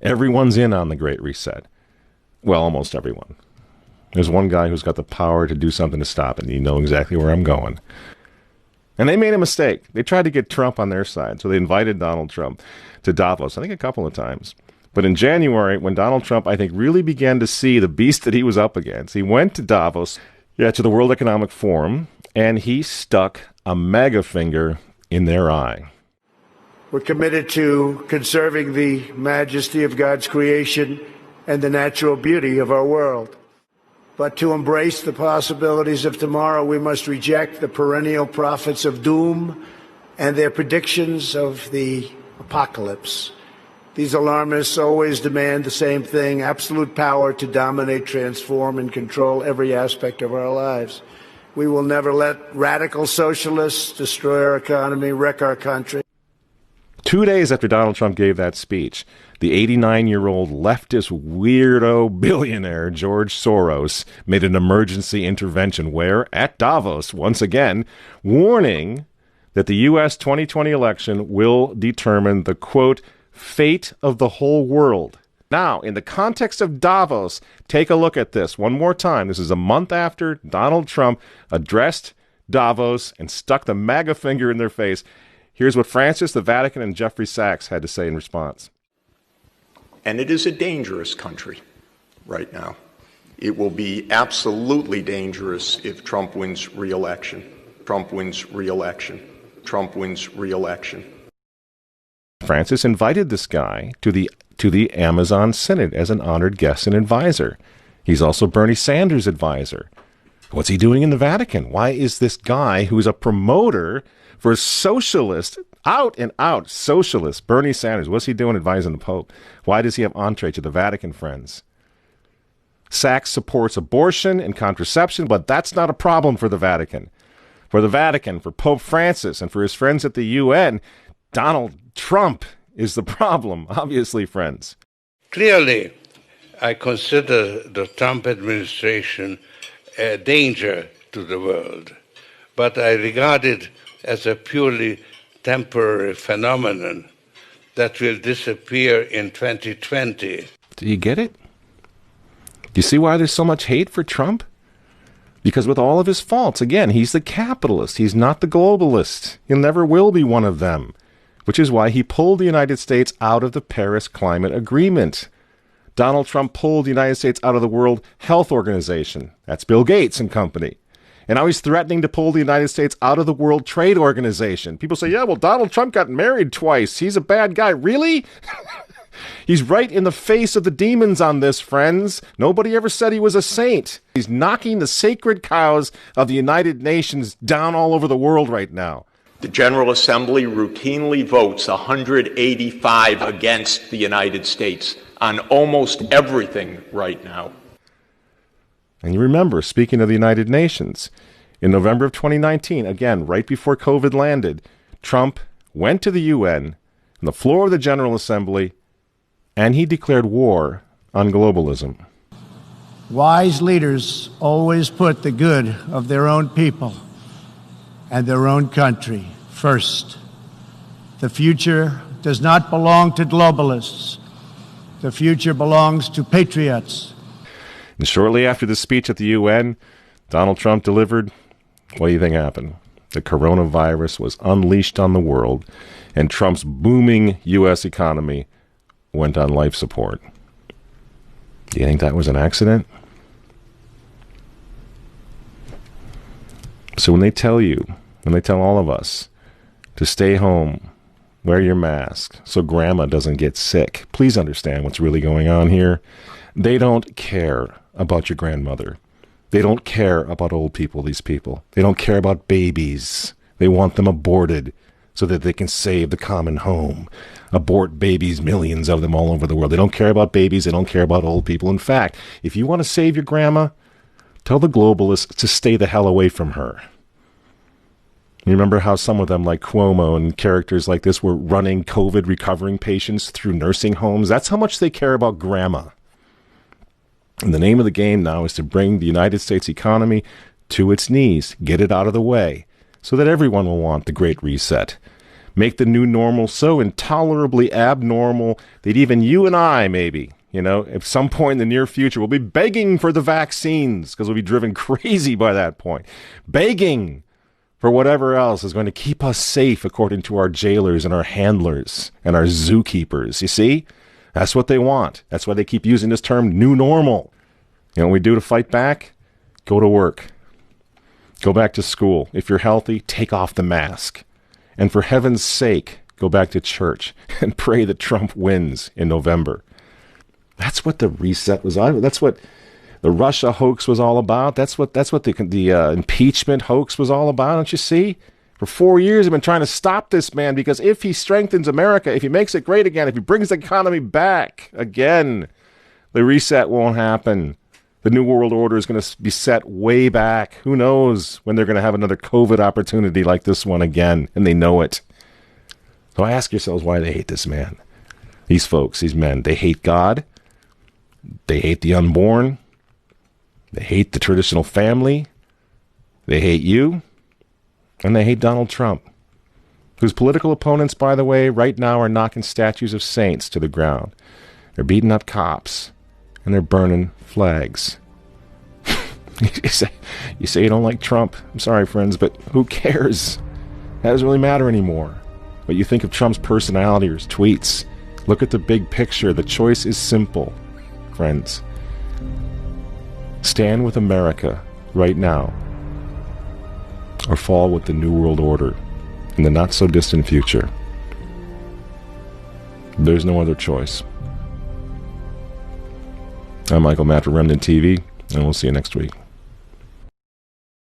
Everyone's in on the Great Reset. Well, almost everyone. There's one guy who's got the power to do something to stop it, and you know exactly where I'm going. And they made a mistake. They tried to get Trump on their side, so they invited Donald Trump to Davos, I think a couple of times. But in January, when Donald Trump, I think, really began to see the beast that he was up against, he went to Davos, to the World Economic Forum, and he stuck a mega finger in their eye. We're committed to conserving the majesty of God's creation and the natural beauty of our world. But to embrace the possibilities of tomorrow, we must reject the perennial prophets of doom and their predictions of the apocalypse. These alarmists always demand the same thing: absolute power to dominate, transform, and control every aspect of our lives. We will never let radical socialists destroy our economy, wreck our country. 2 days after Donald Trump gave that speech, the 89-year-old leftist weirdo billionaire George Soros made an emergency intervention where, at Davos, once again, warning that the U.S. 2020 election will determine the, quote, fate of the whole world. Now, in the context of Davos, take a look at this one more time. This is a month after Donald Trump addressed Davos and stuck the MAGA finger in their face. Here's what Francis, the Vatican, and Jeffrey Sachs had to say in response. And it is a dangerous country right now. It will be absolutely dangerous if Trump wins re-election. Trump wins re-election. Trump wins re-election. Francis invited this guy to the Amazon Synod as an honored guest and advisor. He's also Bernie Sanders' advisor. What's he doing in the Vatican? Why is this guy who's a promoter for socialist, out and out socialist, Bernie Sanders, what's he doing advising the Pope? Why does he have entree to the Vatican, friends? Sachs supports abortion and contraception, but that's not a problem for the Vatican. For the Vatican, for Pope Francis, and for his friends at the UN, Donald Trump is the problem, obviously, friends. Clearly, I consider the Trump administration a danger to the world, but I regard it as a purely temporary phenomenon that will disappear in 2020. Do you get it? Do you see why there's so much hate for Trump? Because with all of his faults, again, he's the capitalist. He's not the globalist. He never will be one of them, which is why he pulled the United States out of the Paris Climate Agreement. Donald Trump pulled the United States out of the World Health Organization. That's Bill Gates and company. And now he's threatening to pull the United States out of the World Trade Organization. People say, yeah, well, Donald Trump got married twice. He's a bad guy. Really? He's right in the face of the demons on this, friends. Nobody ever said he was a saint. He's knocking the sacred cows of the United Nations down all over the world right now. The General Assembly routinely votes 185 against the United States on almost everything right now. And you remember, speaking of the United Nations, in November of 2019, again, right before COVID landed, Trump went to the UN on the floor of the General Assembly, and he declared war on globalism. Wise leaders always put the good of their own people and their own country first. The future does not belong to globalists. The future belongs to patriots. And shortly after the speech at the UN, Donald Trump delivered, what do you think happened? The coronavirus was unleashed on the world, and Trump's booming U.S. economy went on life support. Do you think that was an accident? So when they tell all of us to stay home, wear your mask so grandma doesn't get sick, please understand what's really going on here. They don't care about your grandmother. They don't care about old people, these people. They don't care about babies. They want them aborted so that they can save the common home. Abort babies, millions of them all over the world. They don't care about babies. They don't care about old people. In fact, if you want to save your grandma, tell the globalists to stay the hell away from her. You remember how some of them, like Cuomo and characters like this, were running COVID recovering patients through nursing homes? That's how much they care about grandma. And the name of the game now is to bring the United States economy to its knees, get it out of the way, so that everyone will want the Great Reset. Make the new normal so intolerably abnormal that even you and I, maybe, at some point in the near future, will be begging for the vaccines because we'll be driven crazy by that point. Begging for whatever else is going to keep us safe according to our jailers and our handlers and our zookeepers. You see? That's what they want. That's why they keep using this term, new normal. You know what we do to fight back? Go to work. Go back to school. If you're healthy, take off the mask. And for heaven's sake, go back to church and pray that Trump wins in November. That's what the reset was. That's what the Russia hoax was all about. That's what the impeachment hoax was all about. Don't you see? For 4 years, I've been trying to stop this man because if he strengthens America, if he makes it great again, if he brings the economy back again, the reset won't happen. The New World Order is going to be set way back. Who knows when they're going to have another COVID opportunity like this one again, and they know it. So ask yourselves why they hate this man. These folks, these men, they hate God. They hate the unborn. They hate the traditional family. They hate you. And they hate Donald Trump, whose political opponents, by the way, right now are knocking statues of saints to the ground. They're beating up cops, and they're burning flags. You say you don't like Trump. I'm sorry, friends, but who cares? That doesn't really matter anymore. What you think of Trump's personality or his tweets. Look at the big picture. The choice is simple, friends. Stand with America right now, or fall with the New World Order in the not-so-distant future. There's no other choice. I'm Michael Matt for Remnant TV, and we'll see you next week.